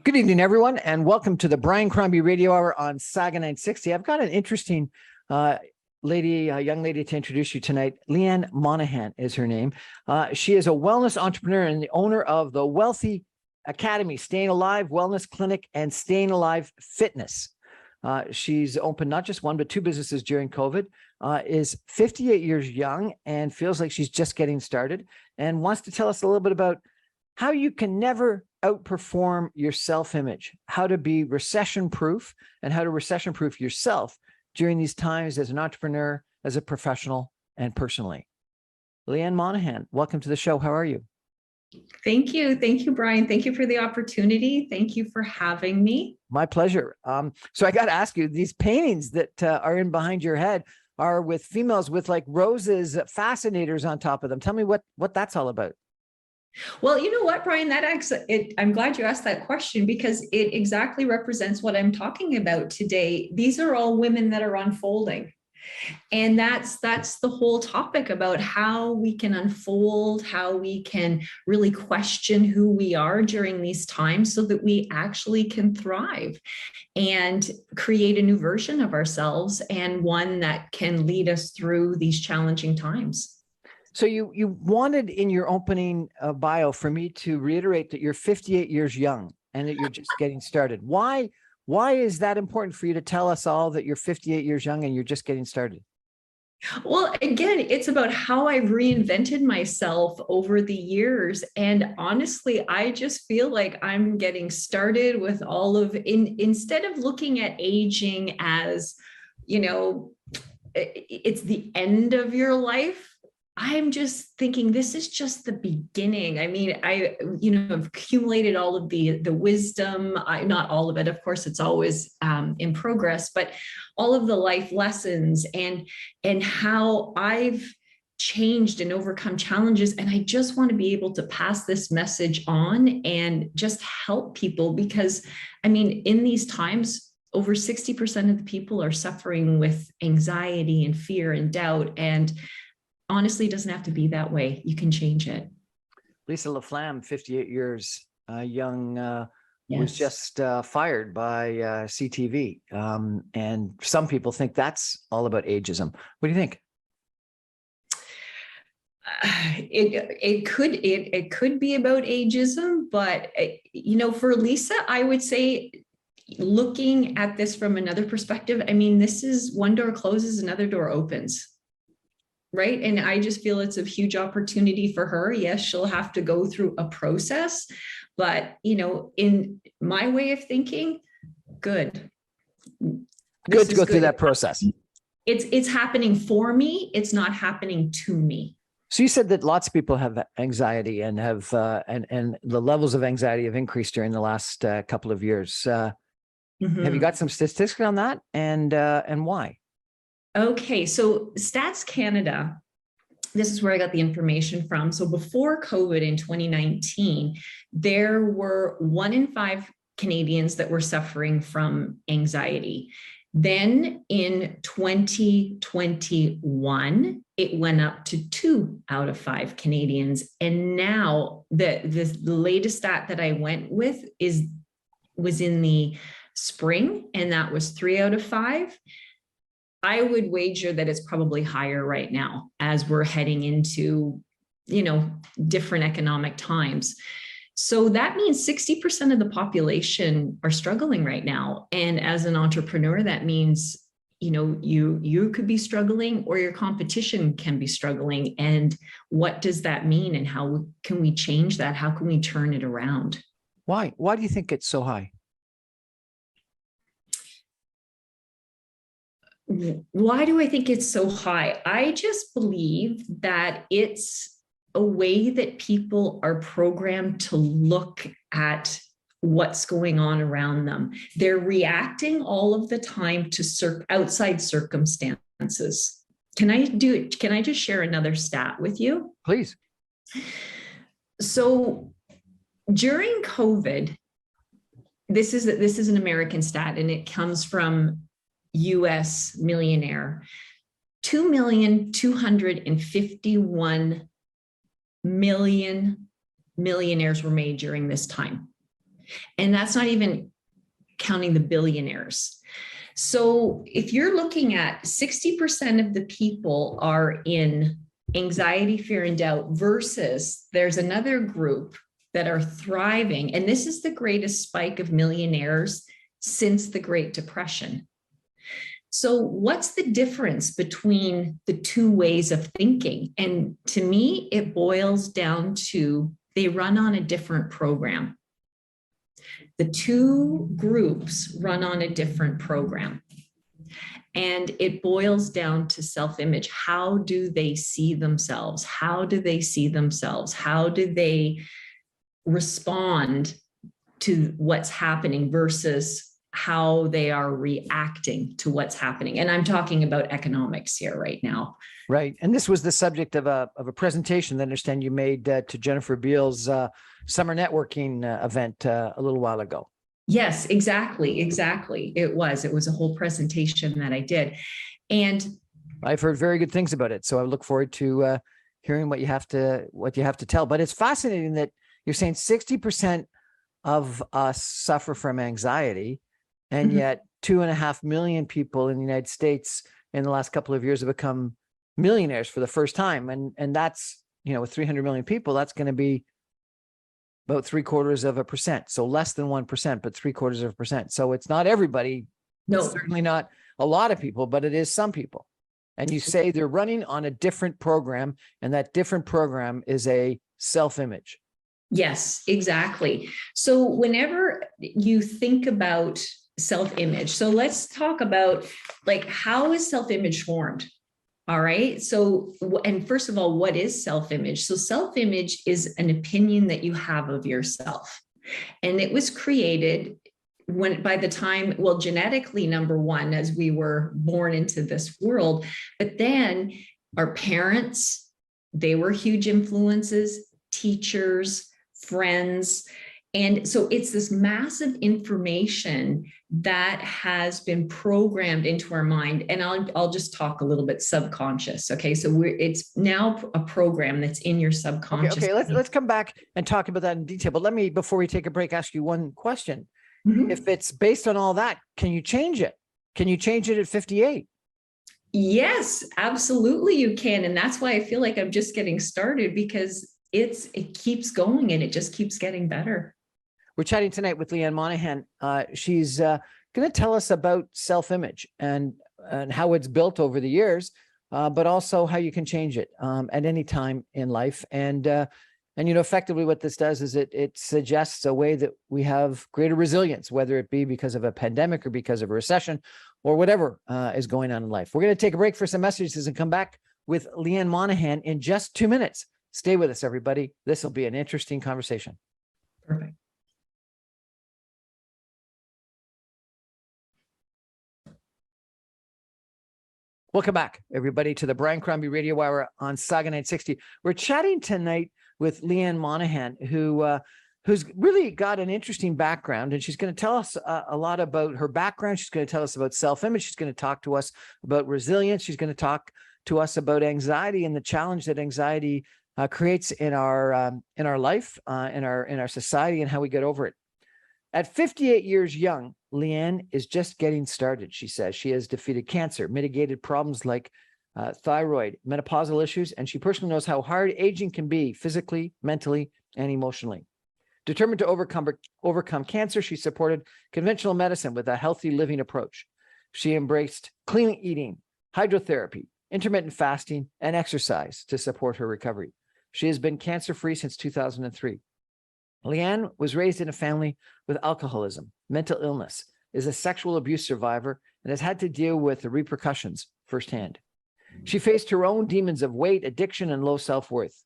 Good evening, everyone, and welcome to the Brian Crombie Radio Hour on Saga 960. I've got an interesting young lady to introduce you tonight. Leanne Monaghan is her name. She is a wellness entrepreneur and the owner of the Wealthy Academy, Staying Alive Wellness Clinic, and Staying Alive Fitness. She's opened not just one, but two businesses during COVID, is 58 years young and feels like she's just getting started, and wants to tell us a little bit about how you can never outperform your self-image, how to be recession-proof, and how to recession-proof yourself during these times as an entrepreneur, as a professional, and personally. Leanne Monahan, welcome to the show. How are you? Thank you. Thank you, Brian. Thank you for the opportunity. Thank you for having me. My pleasure. So I got to ask you, these paintings that are in behind your head are with females with like roses, fascinators on top of them. Tell me what that's all about. Well, you know what, Brian, I'm glad you asked that question because it exactly represents what I'm talking about today. These are all women that are unfolding. And that's the whole topic about how we can unfold, how we can really question who we are during these times so that we actually can thrive and create a new version of ourselves and one that can lead us through these challenging times. So you wanted in your opening bio for me to reiterate that you're 58 years young and that you're just getting started. Why is that important for you to tell us all that you're 58 years young and you're just getting started? Well, again, it's about how I've reinvented myself over the years. And honestly, I just feel like I'm getting started with instead of looking at aging as, it's the end of your life. I'm just thinking this is just the beginning. I mean, I've accumulated all of the wisdom, not all of it, of course, it's always in progress, but all of the life lessons and how I've changed and overcome challenges. And I just want to be able to pass this message on and just help people because, I mean, in these times, over 60% of the people are suffering with anxiety and fear and doubt. And honestly, it doesn't have to be that way. You can change it. Lisa LaFlamme, 58 years young, Yes. was just fired by CTV. And some people think that's all about ageism. What do you think? It could be about ageism, but for Lisa, I would say, looking at this from another perspective, I mean, this is one door closes, another door opens. Right. And I just feel it's a huge opportunity for her. Yes, she'll have to go through a process, but, in my way of thinking, good to go through that process. It's happening for me. It's not happening to me. So you said that lots of people have anxiety and have and the levels of anxiety have increased during the last couple of years. Have you got some statistics on that and why? Okay, so Stats Canada, this is where I got the information from. So before COVID in 2019, there were 1 in 5 Canadians that were suffering from anxiety. Then in 2021, it went up to 2 out of 5 Canadians. And now the latest stat that I went with was in the spring, and that was 3 out of 5. I would wager that it's probably higher right now as we're heading into, different economic times. So that means 60% of the population are struggling right now. And as an entrepreneur, that means, you could be struggling or your competition can be struggling. And what does that mean? And how can we change that? How can we turn it around? Why do you think it's so high? Why do I think it's so high? I just believe that it's a way that people are programmed to look at what's going on around them. They're reacting all of the time to outside circumstances. Can I just share another stat with you? Please. So during COVID, this is an American stat, and it comes from US millionaire. 2,251,000,000 millionaires were made during this time. And that's not even counting the billionaires. So if you're looking at 60% of the people are in anxiety, fear, and doubt, versus there's another group that are thriving. And this is the greatest spike of millionaires since the Great Depression. So what's the difference between the two ways of thinking? And to me, it boils down to they run on a different program. The two groups run on a different program. And it boils down to self-image. How do they see themselves? How do they see themselves? How do they respond to what's happening versus how they are reacting to what's happening? And I'm talking about economics here right now. Right. And this was the subject of a presentation that I understand you made to Jennifer Beal's summer networking event a little while ago. Yes, exactly. Exactly. It was a whole presentation that I did. And I've heard very good things about it. So I look forward to hearing what you have to tell. But it's fascinating that you're saying 60% of us suffer from anxiety, and yet 2.5 million people in the United States in the last couple of years have become millionaires for the first time. And that's, with 300 million people, that's going to be about 0.75%. So less than 1%, but 0.75%. So it's not everybody. no, It's certainly not a lot of people, but it is some people. And you say they're running on a different program, and that different program is a self-image. yes, exactly. So whenever you think about self-image, so let's talk about how is self-image formed? All right. So, and first of all, what is self-image? So self-image is an opinion that you have of yourself. And it was created by the time, genetically, number one, as we were born into this world, but then our parents, they were huge influences, teachers, friends. And so it's this massive information that has been programmed into our mind. And I'll just talk a little bit subconscious. Okay. So it's now a program that's in your subconscious. Okay. Let's come back and talk about that in detail. But let me, before we take a break, ask you one question. If it's based on all that, can you change it? Can you change it at 58? Yes, absolutely you can. And that's why I feel like I'm just getting started, because it keeps going and it just keeps getting better. We're chatting tonight with Leanne Monahan. She's going to tell us about self-image and how it's built over the years, but also how you can change it at any time in life. And effectively what this does is it suggests a way that we have greater resilience, whether it be because of a pandemic or because of a recession or whatever is going on in life. We're going to take a break for some messages and come back with Leanne Monahan in just 2 minutes. Stay with us, everybody. This will be an interesting conversation. Perfect. Welcome back, everybody, to the Brian Crombie Radio Hour on Saga 960. We're chatting tonight with Leanne Monahan, who's really got an interesting background, and she's going to tell us a lot about her background. She's going to tell us about self-image. She's going to talk to us about resilience. She's going to talk to us about anxiety and the challenge that anxiety creates in our life, in our society, and how we get over it. At 58 years young, Leanne is just getting started, she says. She has defeated cancer, mitigated problems like thyroid, menopausal issues, and she personally knows how hard aging can be physically, mentally, and emotionally. Determined to overcome cancer, she supported conventional medicine with a healthy living approach. She embraced clean eating, hydrotherapy, intermittent fasting, and exercise to support her recovery. She has been cancer-free since 2003. Leanne was raised in a family with alcoholism, mental illness, is a sexual abuse survivor, and has had to deal with the repercussions firsthand. She faced her own demons of weight, addiction, and low self-worth.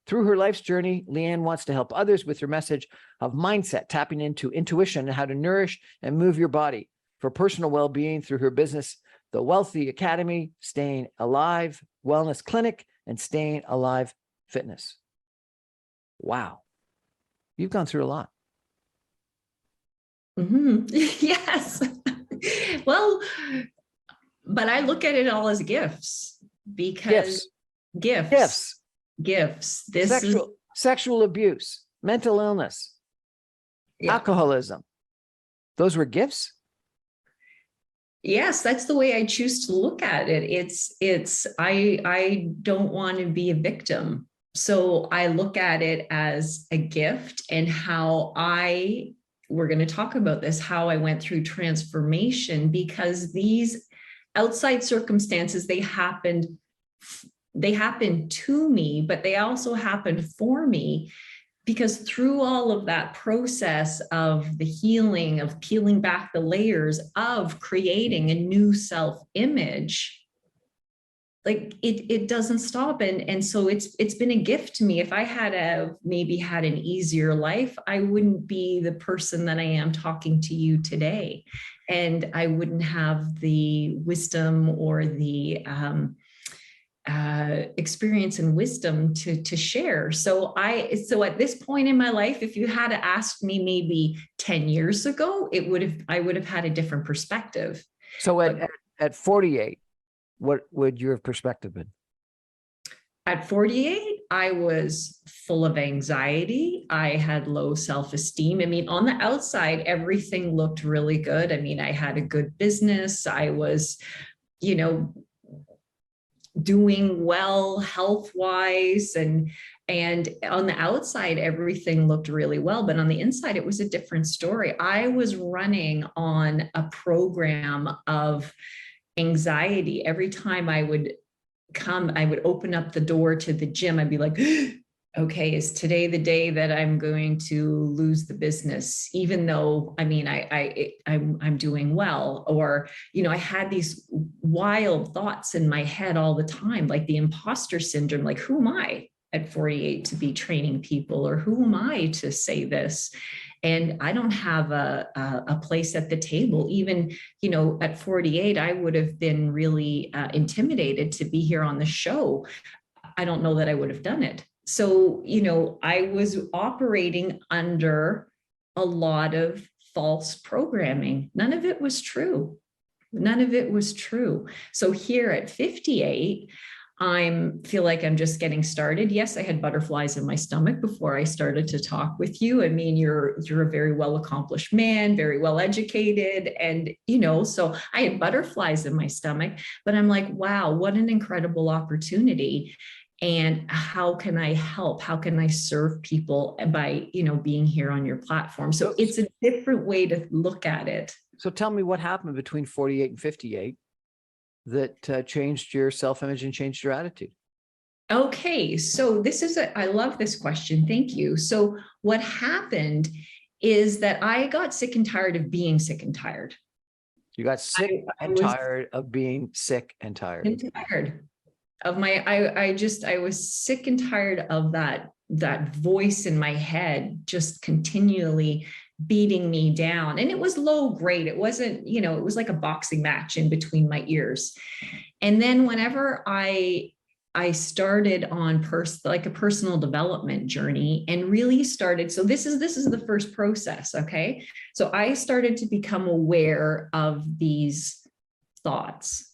Through her life's journey, Leanne wants to help others with her message of mindset, tapping into intuition and how to nourish and move your body for personal well-being through her business, The Wealthy Academy, Staying Alive Wellness Clinic, and Staying Alive Fitness. Wow. You've gone through a lot. Yes. Well, but I look at it all as gifts, because gifts. This Sexual abuse, mental illness. Yeah. alcoholism. Those were gifts? Yes, that's the way I choose to look at it. I don't want to be a victim. So I look at it as a gift, and we're going to talk about this, how I went through transformation, because these outside circumstances, they happened to me, but they also happened for me. Because through all of that process of the healing, of peeling back the layers, of creating a new self-image, like it doesn't stop. And so it's been a gift to me. If I had maybe had an easier life, I wouldn't be the person that I am talking to you today. And I wouldn't have the wisdom or the experience and wisdom to share. So at this point in my life, if you had to ask me maybe 10 years ago, I would have had a different perspective. So at 48, what would your perspective been? At 48, I was full of anxiety. I had low self-esteem. I mean, on the outside, everything looked really good. I mean, I had a good business. I was, doing well health-wise, and on the outside everything looked really well, but on the inside it was a different story. I was running on a program of anxiety. Every time I would open up the door to the gym, I'd be like, okay, is today the day that I'm going to lose the business? Even though, I mean, I'm doing well. Or, I had these wild thoughts in my head all the time, like the imposter syndrome, like, who am I at 48 to be training people? Or who am I to say this? And I don't have a place at the table. Even, at 48, I would have been really intimidated to be here on the show. I don't know that I would have done it. So, I was operating under a lot of false programming. None of it was true. None of it was true. So here at 58, I feel like I'm just getting started. Yes, I had butterflies in my stomach before I started to talk with you. I mean, you're a very well accomplished man, very well educated. And, so I had butterflies in my stomach, but I'm like, wow, what an incredible opportunity. And how can I help? How can I serve people by, being here on your platform? So it's a different way to look at it. So tell me what happened between 48 and 58 that changed your self-image and changed your attitude. Okay, so I love this question. Thank you. So what happened is that I got sick and tired of being sick and tired. You got sick and tired of being sick and tired. And tired of I was sick and tired of that voice in my head just continually beating me down. And it was low grade. It wasn't, it was like a boxing match in between my ears. And then whenever I started on a personal development journey and really started. So this is the first process. Okay. So I started to become aware of these thoughts.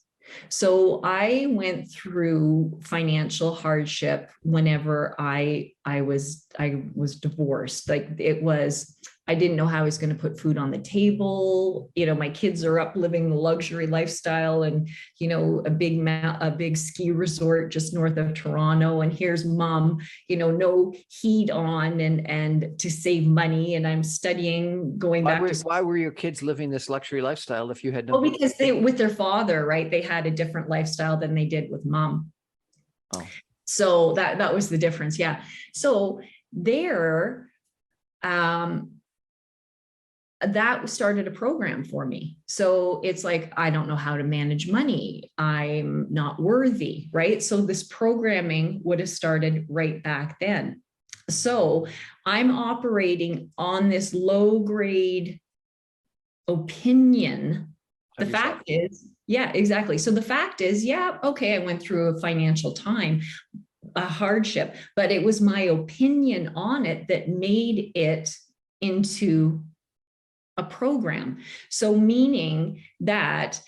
So I went through financial hardship whenever I was divorced. Like I didn't know how I was going to put food on the table. My kids are up living the luxury lifestyle and, a big ski resort just north of Toronto. And here's mom, no heat on and to save money. And I'm studying, Why were your kids living this luxury lifestyle if you had no? Well, because with their father, right? They had a different lifestyle than they did with mom. Oh. So that was the difference. Yeah. So there, that started a program for me. So it's like, I don't know how to manage money. I'm not worthy, right? So this programming would have started right back then. So I'm operating on this low grade opinion. The fact is, yeah, exactly. So the fact is, yeah, okay, I went through a financial time, a hardship, but it was my opinion on it that made it into a program. So meaning that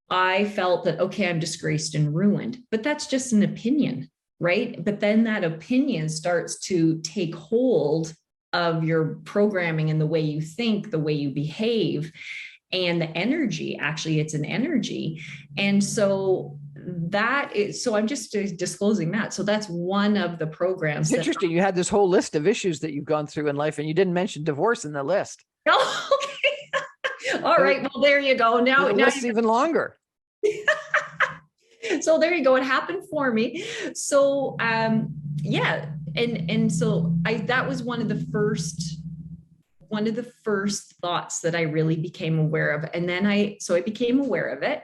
I felt that, okay, I'm disgraced and ruined, but that's just an opinion, right? But then that opinion starts to take hold of your programming and the way you think, the way you behave, and the energy. Actually, it's an energy. And so I'm just disclosing that. So that's one of the programs. It's interesting. You had this whole list of issues that you've gone through in life, and you didn't mention divorce in the list. Oh, okay. All right. Well, there you go. Now it's even longer. So there you go. It happened for me. So yeah. And so that was one of the first thoughts that I really became aware of. And then I became aware of it.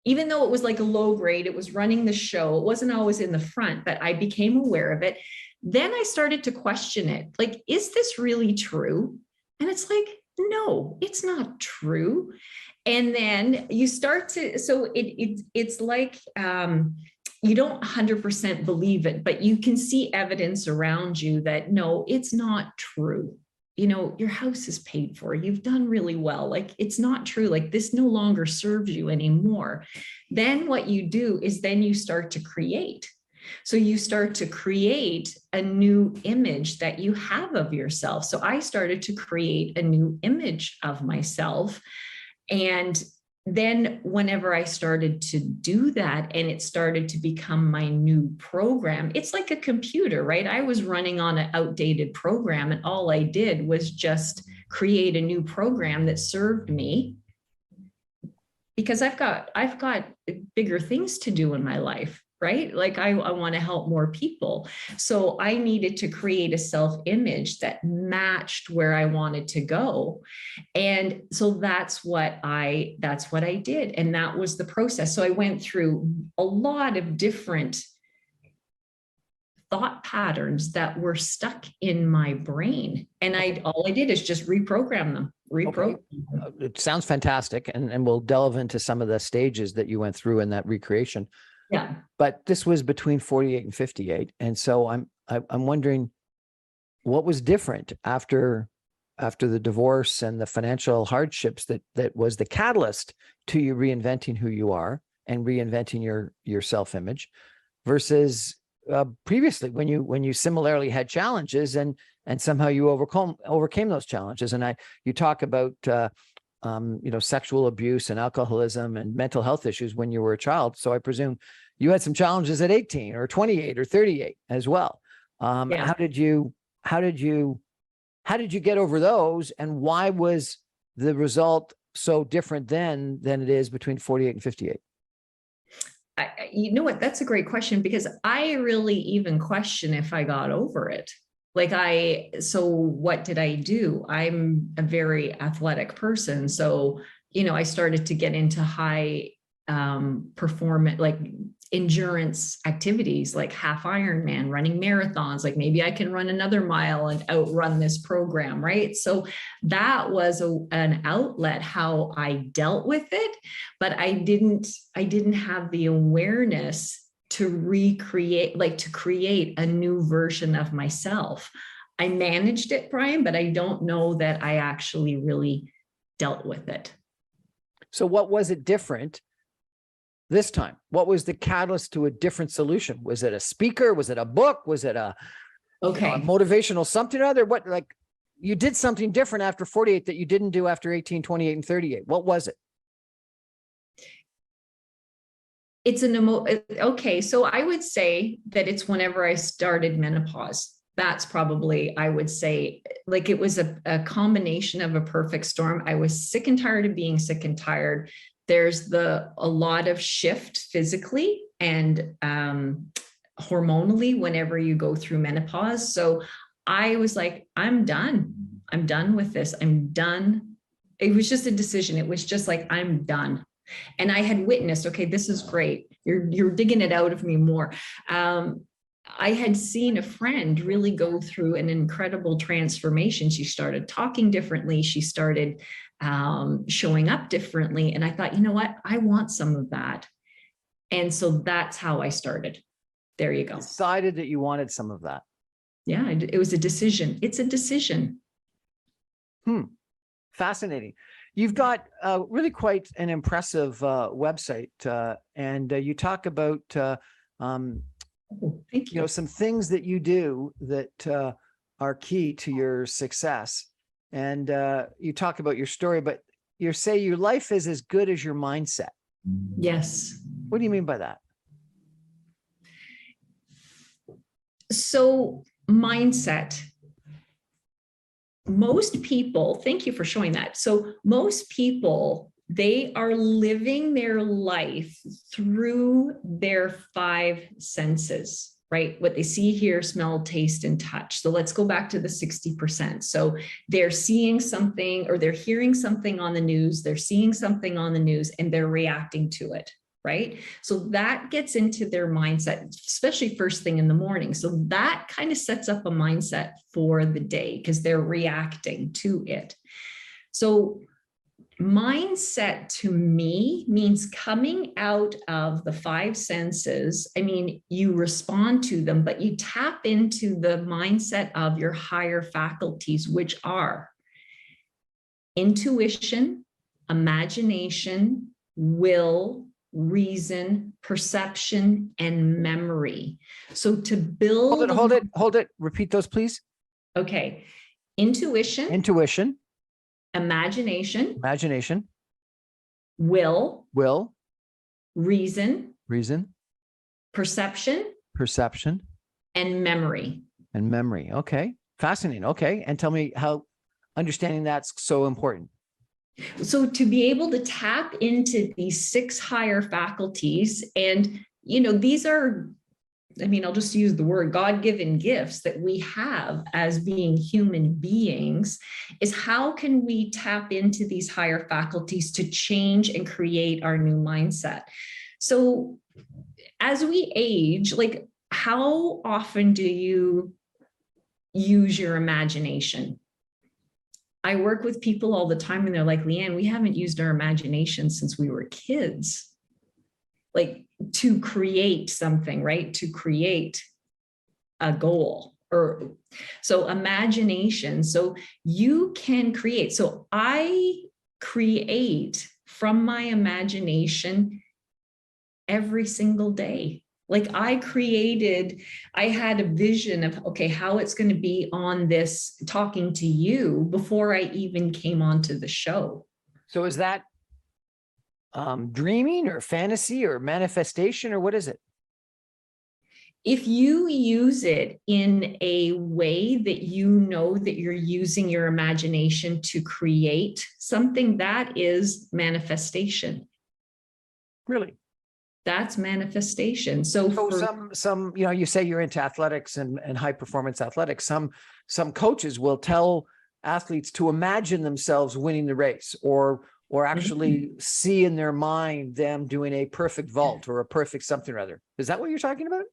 Even though it was like a low grade, it was running the show. It wasn't always in the front, but I became aware of it. Then I started to question it. Like, is this really true? And it's like, no, it's not true. And then you start to, so it's like, you don't 100% believe it, but you can see evidence around you that no, it's not true. You know, your house is paid for. You've done really well. Like, it's not true. Like, this no longer serves you anymore. Then what you do is then you start to create. So you start to create a new image that you have of yourself. So I started to create a new image of myself. And then whenever I started to do that and it started to become my new program, it's like a computer, right? I was running on an outdated program, and all I did was just create a new program that served me, because I've got bigger things to do in my life, right? Like I want to help more people. So I needed to create a self-image that matched where I wanted to go. And so that's what I did. And that was the process. So I went through a lot of different thought patterns that were stuck in my brain. And all I did is just reprogram them. Okay. It sounds fantastic. And we'll delve into some of the stages that you went through in that recreation. Yeah. But this was between 48 and 58. And so I'm wondering what was different after the divorce and the financial hardships that was the catalyst to you reinventing who you are and reinventing your self-image versus previously when you similarly had challenges and somehow you overcame those challenges. And you talk about sexual abuse and alcoholism and mental health issues when you were a child. So I presume you had some challenges at 18 or 28 or 38 as well. Yeah. How did you get over those, and why was the result so different then than it is between 48 and 58? You know what? That's a great question, because I really even question if I got over it. So what did I do? I'm a very athletic person. So, I started to get into high performance, like endurance activities, like half Ironman, running marathons. Like, maybe I can run another mile and outrun this program, right? So that was an outlet how I dealt with it, but I didn't have the awareness to recreate, like to create a new version of myself. I managed it, Brian, but I don't know that I actually really dealt with it. So what was it different this time? What was the catalyst to a different solution? Was it a speaker? Was it a book? Was it a motivational something or other? What, like, you did something different after 48 that you didn't do after 18, 28, and 38. What was it? It's okay. So I would say that it's whenever I started menopause. That's probably, I would say, like, it was a combination of a perfect storm. I was sick and tired of being sick and tired. There's a lot of shift physically and hormonally whenever you go through menopause. So I was like, I'm done. I'm done with this. I'm done. It was just a decision. It was just like, I'm done. And I had witnessed, okay, this is great. You're digging it out of me more. I had seen a friend really go through an incredible transformation. She started talking differently. She started showing up differently. And I thought, you know what? I want some of that. And so that's how I started. There you go. Decided that you wanted some of that. Yeah, it was a decision. It's a decision. Fascinating. You've got really quite an impressive website, and you talk about Thank you. some things that you do that are key to your success. And you talk about your story, but you say your life is as good as your mindset. Yes. What do you mean by that? So mindset. Most people, thank you for showing that. So most people, they are living their life through their five senses, right? What they see, hear, smell, taste, and touch. So let's go back to the 60%. So they're seeing something or they're hearing something on the news, they're seeing something on the news, and they're reacting to it. Right? So that gets into their mindset, especially first thing in the morning. So that kind of sets up a mindset for the day because they're reacting to it. So mindset to me means coming out of the five senses. I mean, you respond to them, but you tap into the mindset of your higher faculties, which are intuition, imagination, will, reason, perception, and memory. So to build. Hold it. Repeat those, please. Okay. Intuition. Imagination. Will. Reason. Perception. And memory. Okay. Fascinating. Okay. And tell me how understanding that's so important. So to be able to tap into these six higher faculties, and, you know, these are, I mean, I'll just use the word God-given gifts that we have as being human beings, is how can we tap into these higher faculties to change and create our new mindset? So as we age, like, how often do you use your imagination? I work with people all the time and they're like, Leanne, we haven't used our imagination since we were kids. Like, to create something, right? To create a goal. Or so imagination. So you can create. So I create from my imagination every single day. Like I had a vision of, okay, how it's going to be on this talking to you before I even came onto the show. So is that dreaming or fantasy or manifestation, or what is it? If you use it in a way that you know that you're using your imagination to create something, that is manifestation. Really? That's manifestation. So some, you know, you say you're into athletics and high performance athletics. Some coaches will tell athletes to imagine themselves winning the race, or actually see in their mind them doing a perfect vault or a perfect something or other. Is that what you're talking about?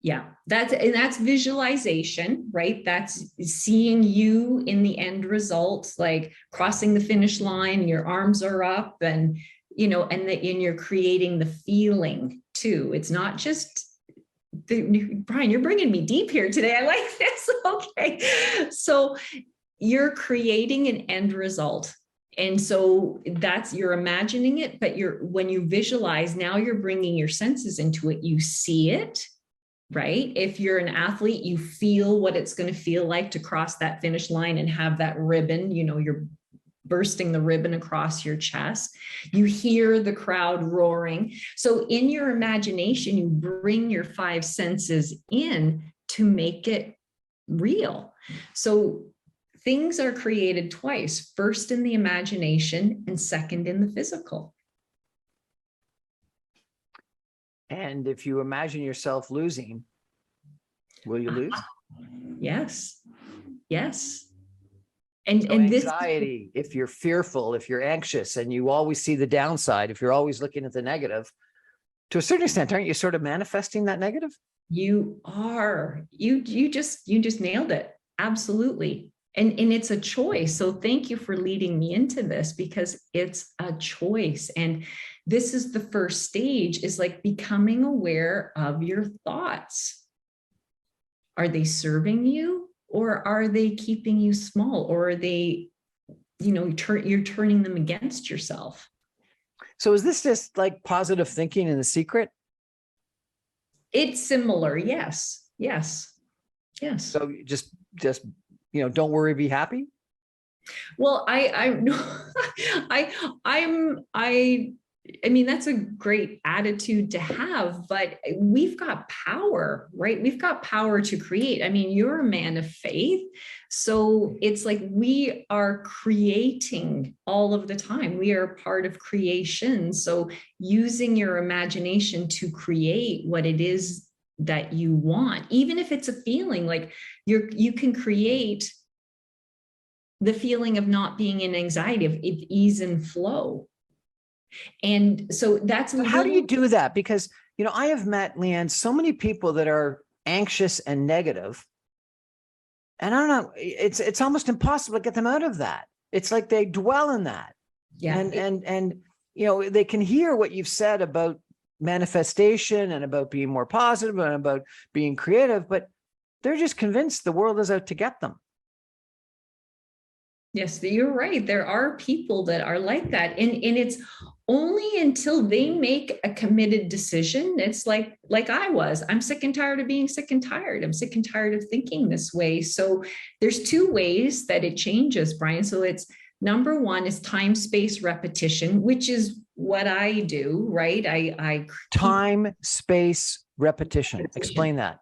Yeah, that's visualization, right? That's seeing you in the end result, like crossing the finish line, your arms are up, and you know, and you're creating the feeling too. It's not just Brian, you're bringing me deep here today. I like this. Okay. So you're creating an end result. And so you're imagining it, but when you visualize, now you're bringing your senses into it. You see it, right? If you're an athlete, you feel what it's going to feel like to cross that finish line and have that ribbon, you know, you're bursting the ribbon across your chest. You hear the crowd roaring. So in your imagination, you bring your five senses in to make it real. So things are created twice, first in the imagination and second in the physical. And if you imagine yourself losing, will you lose? Yes. And anxiety, if you're fearful, if you're anxious and you always see the downside, if you're always looking at the negative, to a certain extent, aren't you sort of manifesting that negative? You are. You just nailed it. Absolutely. And it's a choice. So thank you for leading me into this, because it's a choice. And this is the first stage, is like becoming aware of your thoughts. Are they serving you, or are they keeping you small, or are they, you know, you're turning them against yourself? So is this just like positive thinking in The Secret? It's similar. Yes. So just don't worry, be happy? Well, I mean, that's a great attitude to have, but we've got power, right? We've got power to create. I mean, you're a man of faith. So it's like we are creating all of the time. We are part of creation. So using your imagination to create what it is that you want, even if it's a feeling, like you can create the feeling of not being in anxiety, of ease and flow. And so that's how do you do that? Because, I have met, Leanne, so many people that are anxious and negative. And I don't know, it's almost impossible to get them out of that. It's like they dwell in that. Yeah. And they can hear what you've said about manifestation and about being more positive and about being creative, but they're just convinced the world is out to get them. Yes, you're right. There are people that are like that. And it's only until they make a committed decision. It's like I'm sick and tired of being sick and tired. I'm sick and tired of thinking this way. So there's two ways that it changes, Brian. So it's number one is time, space, repetition, which is what I do, right? I time, space, repetition. Explain that.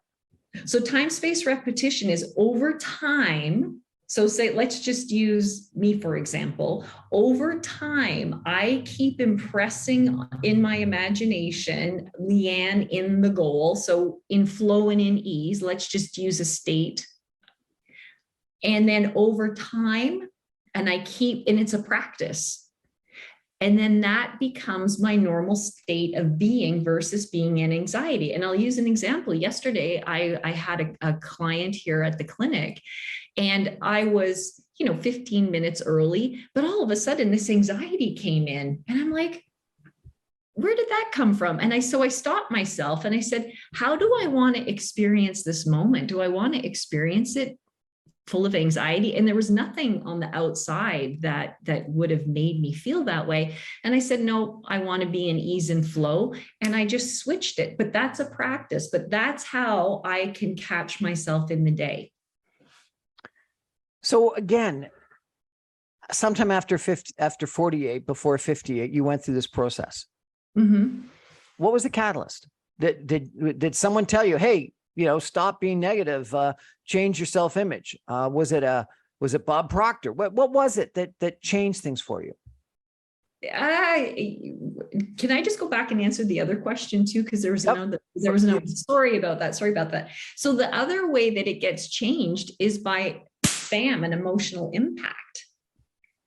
So time, space, repetition is over time. So say, let's just use me, for example. Over time, I keep impressing in my imagination, Leanne in the goal. So in flow and in ease, let's just use a state. And then over time, and it's a practice. And then that becomes my normal state of being versus being in anxiety. And I'll use an example. Yesterday, I had a client here at the clinic, and I was, 15 minutes early, but all of a sudden this anxiety came in, and I'm like, where did that come from? And so I stopped myself and I said, how do I want to experience this moment? Do I want to experience it full of anxiety? And there was nothing on the outside that would have made me feel that way. And I said, no, I want to be in ease and flow. And I just switched it. But that's a practice. But that's how I can catch myself in the day. So again, sometime after 48, before 58, you went through this process. Mm-hmm. What was the catalyst? Did someone tell you, hey, stop being negative, change your self-image? Was it Bob Proctor? What was it that changed things for you? Can I just go back and answer the other question too? Because there was another story about that. Sorry about that. So the other way that it gets changed is by an emotional impact,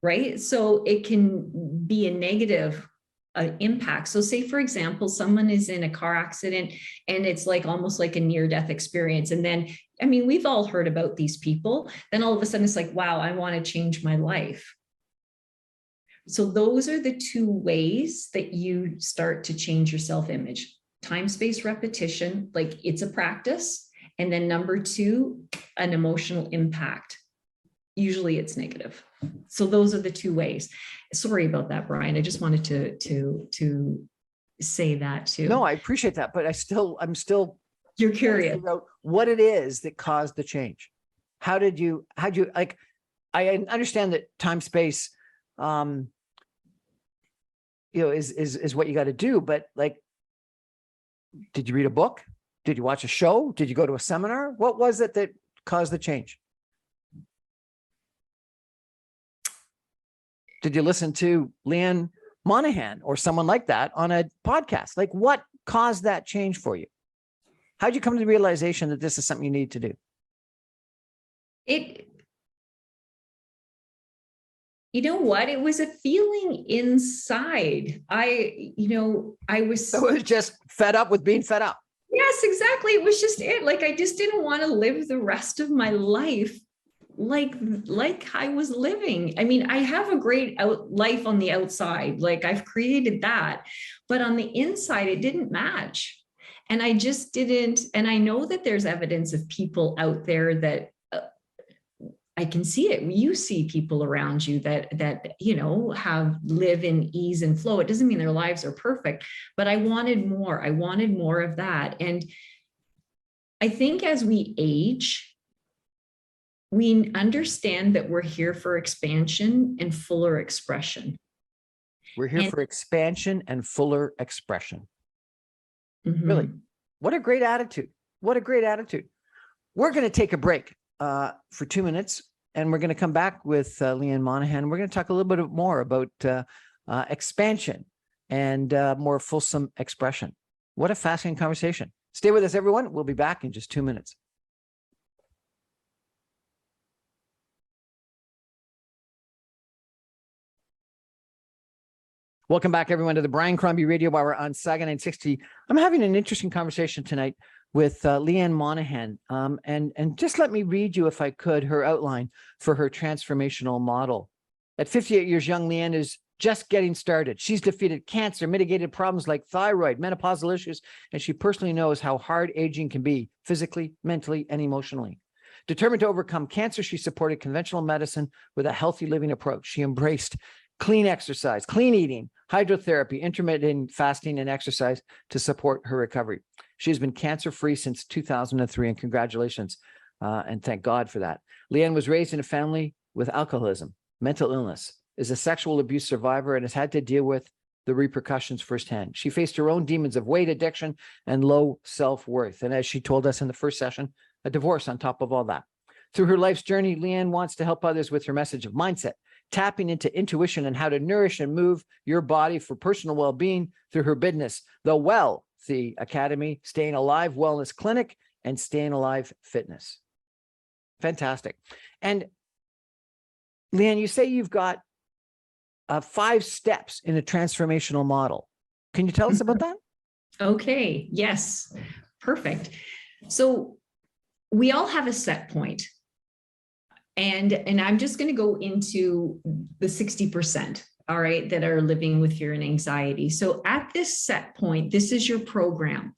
right? So it can be a negative impact. So say, for example, someone is in a car accident and it's like almost like a near-death experience. And then, we've all heard about these people. Then all of a sudden it's like, wow, I want to change my life. So those are the two ways that you start to change your self-image. Time, space, repetition, like it's a practice. And then number two, an emotional impact. Usually it's negative. So those are the two ways. Sorry about that, Brian. I just wanted to say that too. No, I appreciate that, but I'm still you're curious about what it is that caused the change. How'd you like, I understand that time, space, is what you got to do, but like, did you read a book? Did you watch a show? Did you go to a seminar? What was it that caused the change? Did you listen to Leanne Monaghan or someone like that on a podcast? Like, what caused that change for you? How'd you come to the realization that this is something you need to do? You know what? It was a feeling inside. I was just fed up with being fed up. Yes, exactly. It was just it. Like, I just didn't want to live the rest of my life like I was living. I have a great life on the outside. Like, I've created that, but on the inside, it didn't match. And I just didn't. And I know that there's evidence of people out there that I can see it. You see people around you that live in ease and flow. It doesn't mean their lives are perfect, but I wanted more. I wanted more of that. And I think as we age, we understand that we're here for expansion and fuller expression. We're here for expansion and fuller expression. Really, what a great attitude. What a great attitude. We're going to take a break for 2 minutes, and we're going to come back with Leanne Monahan. We're going to talk a little bit more about expansion and more fulsome expression. What a fascinating conversation. Stay with us, everyone. We'll be back in just 2 minutes. Welcome back, everyone, to the Brian Crombie Radio Hour on Saga 960. I'm having an interesting conversation tonight with Leanne Monaghan. And just let me read you, if I could, her outline for her transformational model. At 58 years young, Leanne is just getting started. She's defeated cancer, mitigated problems like thyroid, menopausal issues, and she personally knows how hard aging can be physically, mentally, and emotionally. Determined to overcome cancer, she supported conventional medicine with a healthy living approach. She embraced clean exercise, clean eating, hydrotherapy, intermittent fasting, and exercise to support her recovery. She has been cancer-free since 2003, and congratulations, and thank God for that. Leanne was raised in a family with alcoholism, mental illness, is a sexual abuse survivor, and has had to deal with the repercussions firsthand. She faced her own demons of weight addiction and low self-worth. And as she told us in the first session, a divorce on top of all that. Through her life's journey, Leanne wants to help others with her message of mindset, tapping into intuition and how to nourish and move your body for personal well-being through her business, the Wealthy Academy, Staying Alive Wellness Clinic, and Staying Alive Fitness. Fantastic. And Leanne, you say you've got 5 steps in a transformational model. Can you tell us about that? Okay. Yes. Perfect. So we all have a set point. And I'm just going to go into the 60%, all right, that are living with fear and anxiety. So at this set point, this is your program.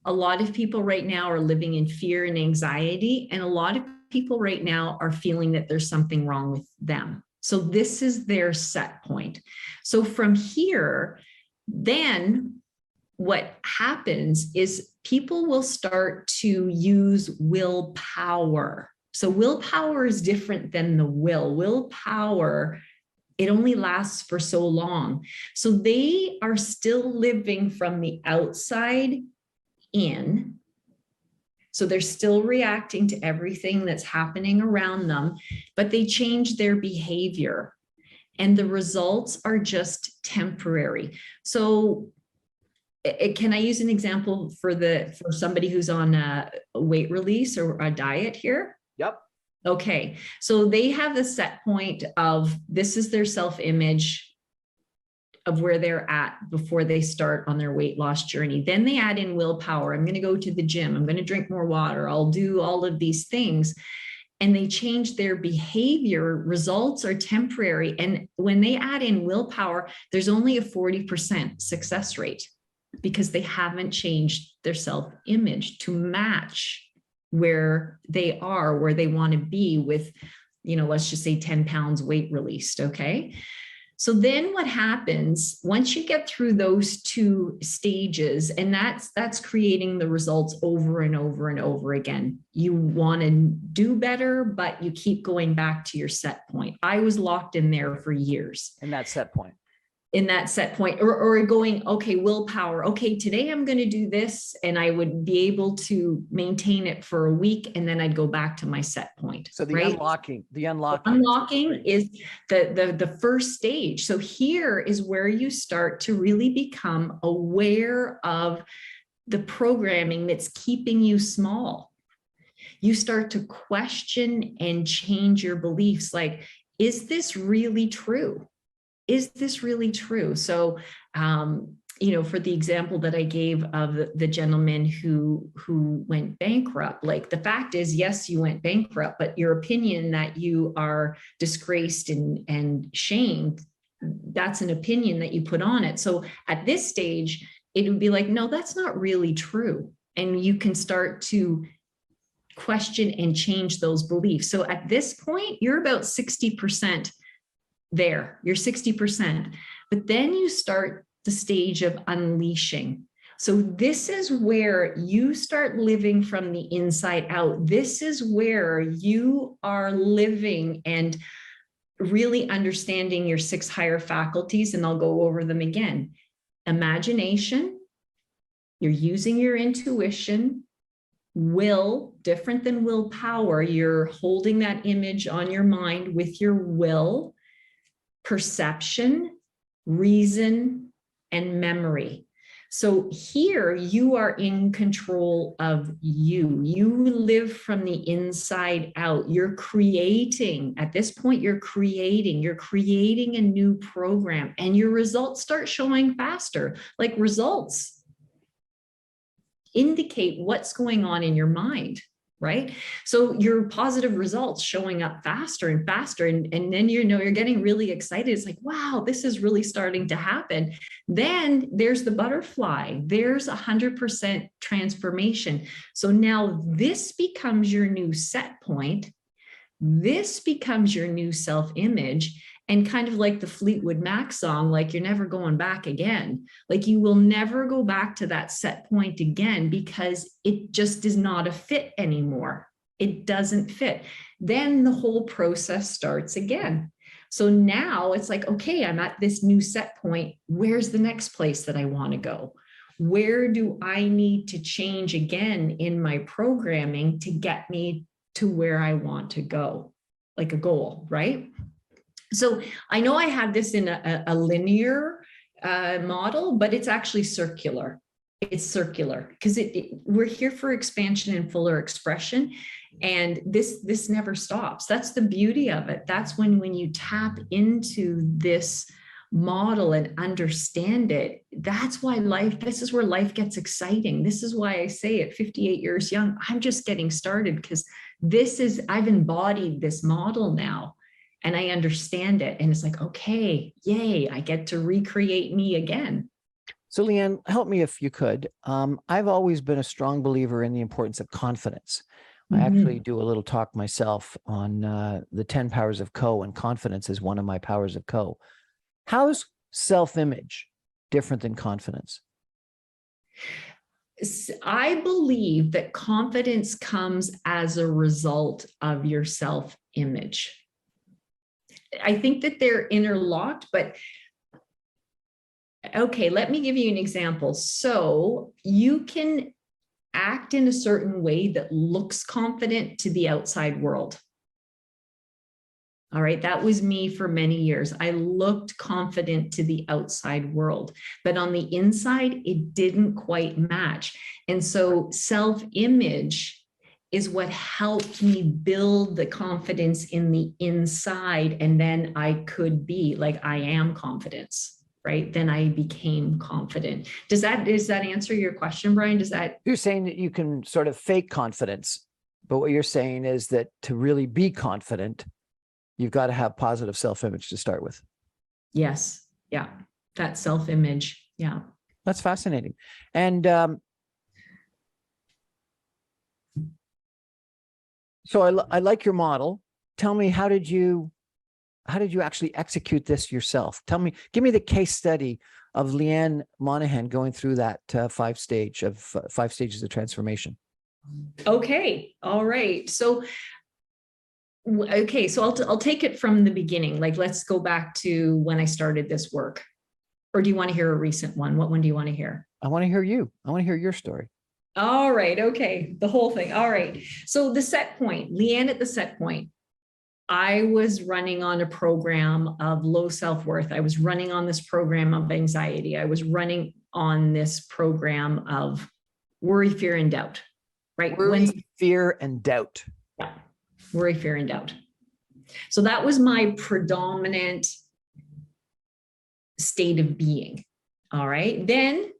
A lot of people right now are living in fear and anxiety, and a lot of people right now are feeling that there's something wrong with them. So this is their set point. So from here, then what happens is people will start to use willpower. So willpower is different than the will. Willpower, it only lasts for so long. So they are still living from the outside in. So they're still reacting to everything that's happening around them, but they change their behavior. And the results are just temporary. So can I use an example for somebody who's on a weight release or a diet here? Yep. Okay. So they have the set point of this is their self-image of where they're at before they start on their weight loss journey. Then they add in willpower. I'm going to go to the gym. I'm going to drink more water. I'll do all of these things. And they change their behavior. Results are temporary. And when they add in willpower, there's only a 40% success rate because they haven't changed their self-image to match where they are, where they want to be with, let's just say 10 pounds weight released. Okay. So then what happens once you get through those 2 stages, and that's creating the results over and over and over again. You want to do better, but you keep going back to your set point. I was locked in there for years. In that set point. Or going, okay, willpower. Okay, today I'm going to do this, and I would be able to maintain it for a week, and then I'd go back to my set point. So the right? unlocking is the first stage. So here is where you start to really become aware of the programming that's keeping you small. You start to question and change your beliefs. Like, is this really true? Is this really true? So, for the example that I gave of the gentleman who went bankrupt, like the fact is, yes, you went bankrupt, but your opinion that you are disgraced and shamed, that's an opinion that you put on it. So at this stage, it would be like, no, that's not really true. And you can start to question and change those beliefs. So at this point, you're about 60% there. You're 60%. But then you start the stage of unleashing. So this is where you start living from the inside out. This is where you are living and really understanding your 6 higher faculties. And I'll go over them again. Imagination, you're using your intuition. Will, different than willpower, you're holding that image on your mind with your will. Perception, reason, and memory. So here you are in control of you. You live from the inside out. You're creating, at this point, you're creating a new program, and your results start showing faster. Like, results indicate what's going on in your mind, right? So your positive results showing up faster and faster. And then, you're getting really excited. It's like, wow, this is really starting to happen. Then there's the butterfly. There's 100% transformation. So now this becomes your new set point. This becomes your new self-image. And kind of like the Fleetwood Mac song, like, you're never going back again. Like, you will never go back to that set point again, because it just is not a fit anymore. It doesn't fit. Then the whole process starts again. So now it's like, okay, I'm at this new set point. Where's the next place that I want to go? Where do I need to change again in my programming to get me to where I want to go? Like a goal, right? So I know I have this in a linear model, but it's actually circular. It's circular because we're here for expansion and fuller expression. And this never stops. That's the beauty of it. That's when you tap into this model and understand it. That's why this is where life gets exciting. This is why I say at 58 years young, I'm just getting started, because I've embodied this model now. And I understand it. And it's like, okay, yay, I get to recreate me again. So Leanne, help me if you could. I've always been a strong believer in the importance of confidence. I actually do a little talk myself on the 10 powers of co, and confidence is one of my powers of co. How's self-image different than confidence? I believe that confidence comes as a result of your self-image. I think that they're interlocked, but okay, let me give you an example. So you can act in a certain way that looks confident to the outside world. All right, that was me for many years. I looked confident to the outside world, but on the inside, it didn't quite match. And so self-image is what helped me build the confidence in the inside. And then I could be like, I am confidence, right? Then I became confident. Does that answer your question, Brian? You're saying that you can sort of fake confidence, but what you're saying is that to really be confident, you've got to have positive self-image to start with. Yes. Yeah. That self-image. Yeah. That's fascinating. And, so I like your model. Tell me, how did you actually execute this yourself? Give me the case study of Leanne Monaghan going through that 5 stages of transformation. Okay. All right. So, okay. So I'll take it from the beginning. Like, let's go back to when I started this work. Or do you want to hear a recent one? What one do you want to hear? I want to hear you. I want to hear your story. All right. Okay. The whole thing. All right. So the set point, Leanne at the set point, I was running on a program of low self-worth. I was running on this program of anxiety. I was running on this program of worry, fear, and doubt, right? Worry, fear, and doubt. Yeah. Worry, fear, and doubt. So that was my predominant state of being. All right. Then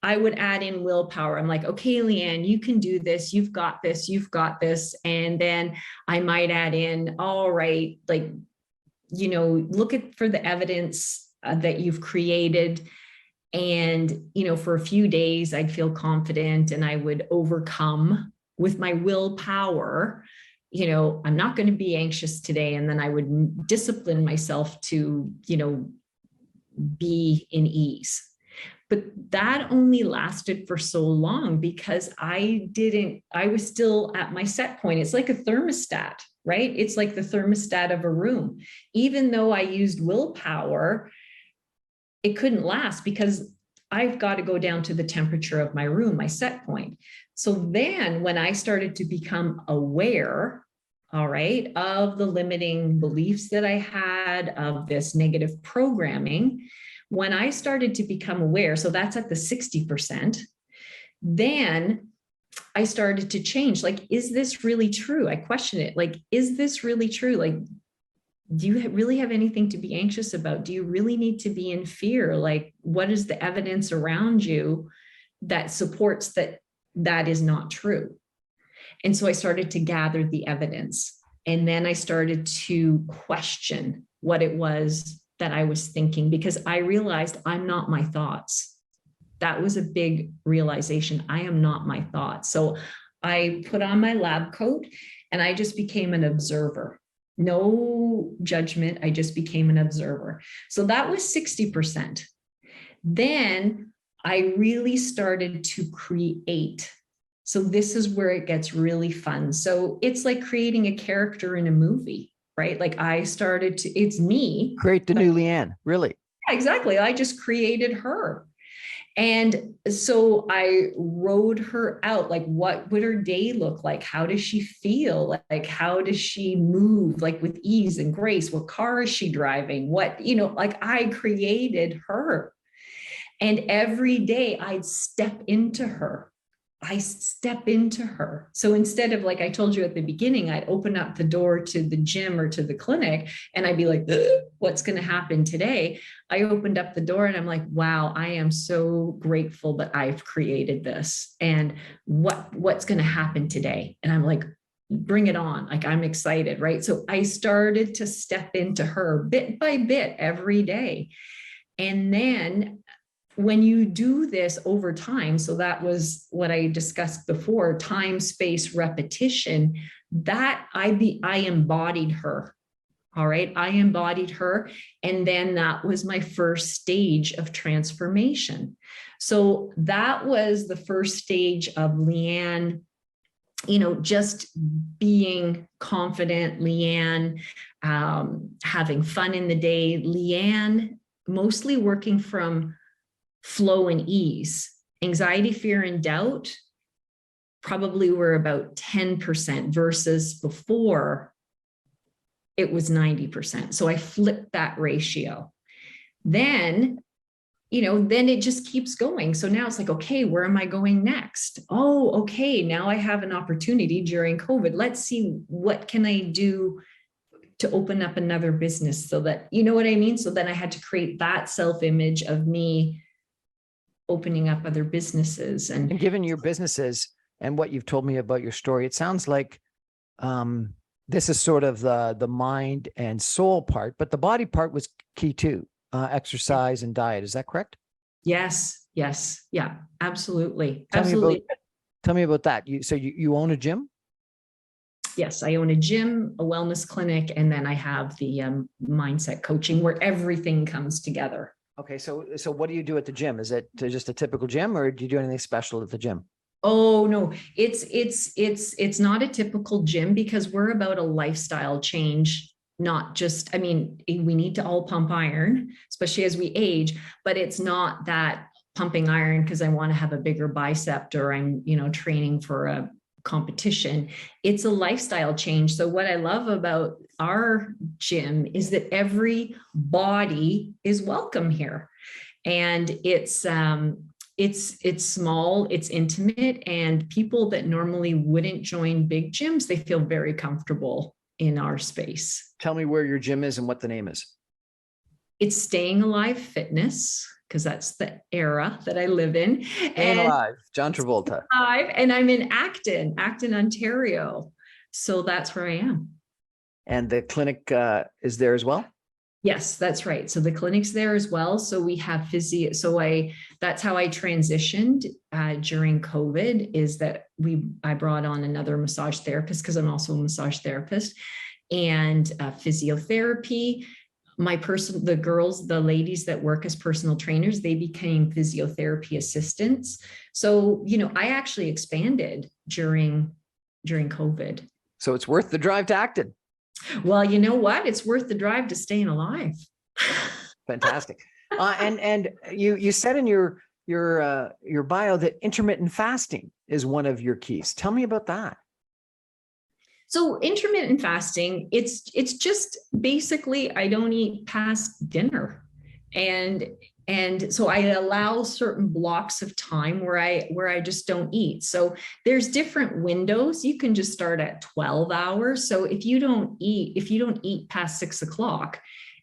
I would add in willpower. I'm like, okay, Leanne, you can do this. You've got this. You've got this. And then I might add in, all right, like, look for the evidence that you've created. And, for a few days, I'd feel confident and I would overcome with my willpower. I'm not going to be anxious today. And then I would discipline myself to, be in ease. But that only lasted for so long because I was still at my set point. It's like a thermostat, right? It's like the thermostat of a room. Even though I used willpower, it couldn't last because I've got to go down to the temperature of my room, my set point. So then when I started to become aware, all right, of the limiting beliefs that I had, of this negative programming, when I started to become aware, so that's at the 60%, then I started to change. Like, is this really true? I question it. Like, is this really true? Like, do you really have anything to be anxious about? Do you really need to be in fear? Like, what is the evidence around you that supports that that is not true? And so I started to gather the evidence. And then I started to question what it was that I was thinking, because I realized I'm not my thoughts. That was a big realization. I am not my thoughts. So I put on my lab coat and I just became an observer. No judgment. I just became an observer. So that was 60%. Then I really started to create. So this is where it gets really fun. So it's like creating a character in a movie, right? Like it's me. Create the new Leanne, really. Exactly. I just created her. And so I rode her out. Like, what would her day look like? How does she feel? Like, how does she move, like with ease and grace? What car is she driving? Like I created her. And every day I'd step into her. So instead of, like I told you at the beginning, I'd open up the door to the gym or to the clinic and I'd be like, what's going to happen today? I opened up the door and I'm like, wow, I am so grateful that I've created this. And what's going to happen today? And I'm like, bring it on. Like, I'm excited, right? So I started to step into her bit by bit every day. And then when you do this over time, so that was what I discussed before, time, space, repetition, that I embodied her. All right. I embodied her. And then that was my first stage of transformation. So that was the first stage of Leanne, just being confident, Leanne, having fun in the day, Leanne, mostly working from flow and ease. Anxiety, fear, and doubt probably were about 10% versus before it was 90%. So I flipped that ratio. Then it just keeps going. So now it's like, okay, where am I going next? Oh, okay, now I have an opportunity during COVID. Let's see, what can I do to open up another business so that, you know what I mean? So then I had to create that self-image of me opening up other businesses. And given your businesses and what you've told me about your story, it sounds like this is sort of the mind and soul part, but the body part was key too, exercise and diet. Is that correct? Yes. Yeah, absolutely. Tell me about that. You own a gym? Yes, I own a gym, a wellness clinic, and then I have the mindset coaching where everything comes together. Okay, so what do you do at the gym? Is it just a typical gym, or do you do anything special at the gym? Oh no, it's not a typical gym because we're about a lifestyle change, not just, we need to all pump iron, especially as we age, but it's not that pumping iron because I want to have a bigger bicep or I'm, training for a competition. It's a lifestyle change. So what I love about our gym is that every body is welcome here. And it's small, it's intimate, and people that normally wouldn't join big gyms, they feel very comfortable in our space. Tell me where your gym is and what the name is. It's Staying Alive Fitness, because that's the era that I live in. Staying Alive, John Travolta. And I'm in Acton, Ontario. So that's where I am. And the clinic is there as well? Yes, that's right. So the clinic's there as well. So we have physio. So that's how I transitioned during COVID, is that I brought on another massage therapist because I'm also a massage therapist, and physiotherapy. the ladies that work as personal trainers, they became physiotherapy assistants. So, I actually expanded during COVID. So it's worth the drive to Acton. Well, you know what? It's worth the drive to staying alive. Fantastic. And you said in your bio that intermittent fasting is one of your keys. Tell me about that. So intermittent fasting, it's just basically I don't eat past dinner. And so I allow certain blocks of time where I just don't eat. So there's different windows. You can just start at 12 hours. So if you don't eat past 6 o'clock,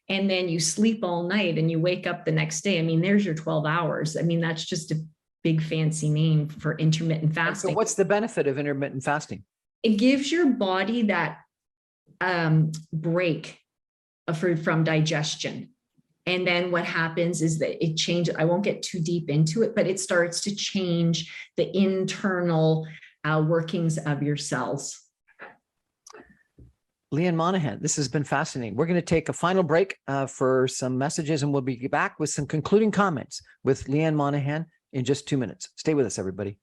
and then you sleep all night and you wake up the next day, there's your 12 hours. That's just a big fancy name for intermittent fasting. So what's the benefit of intermittent fasting? It gives your body that break from digestion. And then what happens is that it changes. I won't get too deep into it, but it starts to change the internal workings of your cells. Leanne Monahan, this has been fascinating. We're going to take a final break for some messages, and we'll be back with some concluding comments with Leanne Monahan in just 2 minutes. Stay with us, everybody.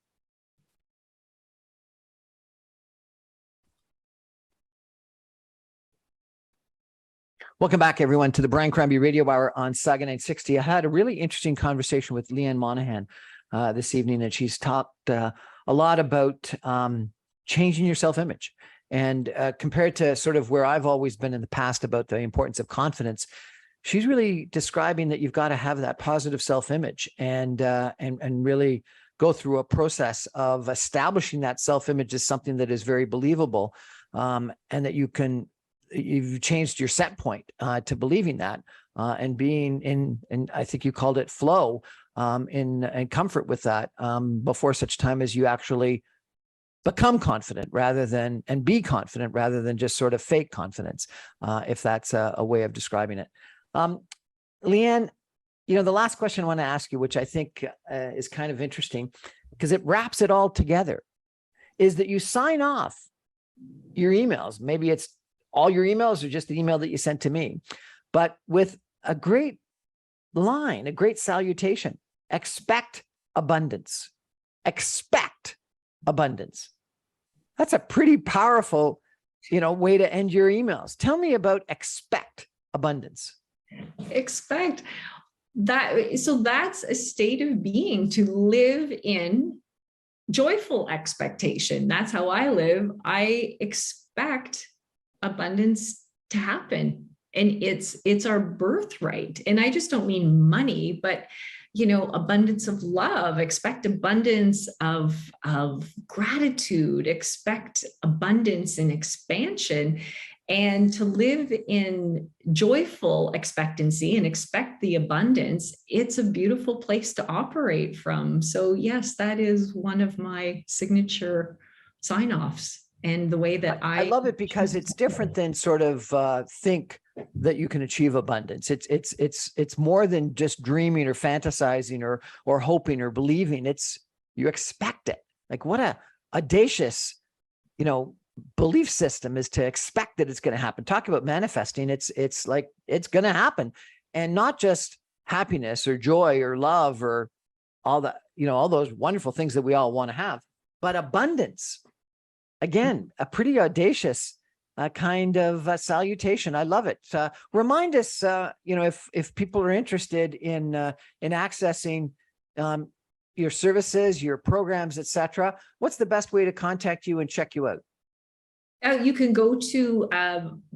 Welcome back, everyone, to the Brian Crombie Radio Hour on Saga 960. I had a really interesting conversation with Leanne Monahan this evening, and she's talked a lot about changing your self-image. And compared to sort of where I've always been in the past about the importance of confidence, she's really describing that you've got to have that positive self-image and really go through a process of establishing that self-image as something that is very believable, and that you've changed your set point to believing that and being in, and I think you called it flow, in comfort with that before such time as you actually become confident and be confident rather than just sort of fake confidence, if that's a way of describing it. Leanne, the last question I want to ask you, which I think is kind of interesting because it wraps it all together, is that you sign off your emails. Maybe it's all your emails or just the email that you sent to me, but with a great line, a great salutation: expect abundance. Expect abundance. That's a pretty powerful, way to end your emails. Tell me about expect abundance. Expect that. So that's a state of being, to live in joyful expectation. That's how I live. I expect abundance to happen, and it's our birthright. And I just don't mean money, but abundance of love. Expect abundance of gratitude. Expect abundance and expansion, and to live in joyful expectancy and expect the abundance. It's a beautiful place to operate from. So yes, that is one of my signature sign-offs. And the way that I love it because it's different than sort of think that you can achieve abundance. It's more than just dreaming or fantasizing or hoping or believing. You expect it. Like, what a audacious, belief system is to expect that it's going to happen. Talk about manifesting. It's like it's going to happen, and not just happiness or joy or love or all that, all those wonderful things that we all want to have, but abundance. Again, a pretty audacious kind of salutation. I love it. Remind us, if people are interested in accessing your services, your programs, etc., what's the best way to contact you and check you out? You can go to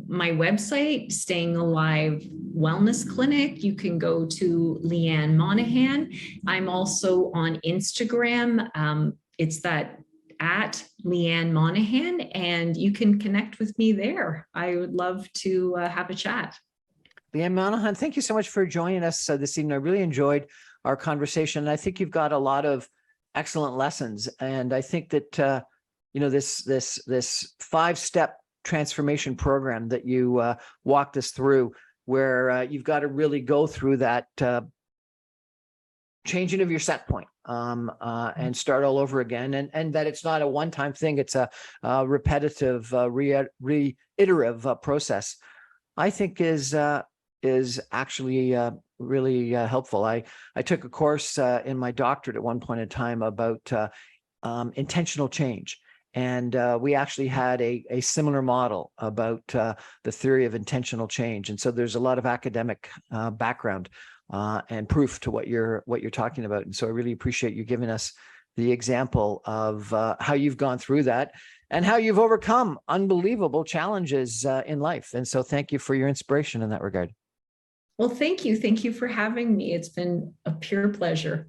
my website, Staying Alive Wellness Clinic. You can go to Leanne Monaghan. I'm also on Instagram. It's that at Leanne Monaghan, and you can connect with me there. I would love to have a chat. Leanne Monahan, thank you so much for joining us this evening. I really enjoyed our conversation. And I think you've got a lot of excellent lessons. And I think that, this 5-step transformation program that you walked us through, where you've got to really go through that changing of your set point and start all over again, and that it's not a one-time thing, it's a repetitive reiterative process, I think is is actually really helpful. I took a course in my doctorate at one point in time about intentional change. And we actually had a similar model about the theory of intentional change. And so there's a lot of academic background and proof to what you're talking about. And so I really appreciate you giving us the example of how you've gone through that and how you've overcome unbelievable challenges in life. And so thank you for your inspiration in that regard. Well, thank you. Thank you for having me. It's been a pure pleasure.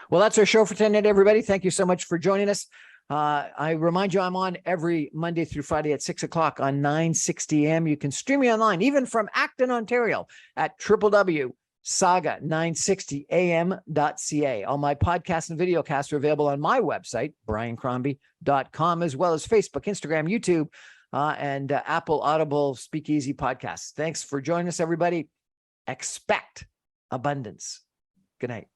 Well, that's our show for tonight, everybody. Thank you so much for joining us. I remind you, I'm on every Monday through Friday at 6 o'clock on 960 AM. You can stream me online, even from Acton, Ontario, at www.saga960am.ca. All my podcasts and videocasts are available on my website, briancrombie.com, as well as Facebook, Instagram, YouTube, and Apple Audible Speakeasy podcasts. Thanks for joining us, everybody. Expect abundance. Good night.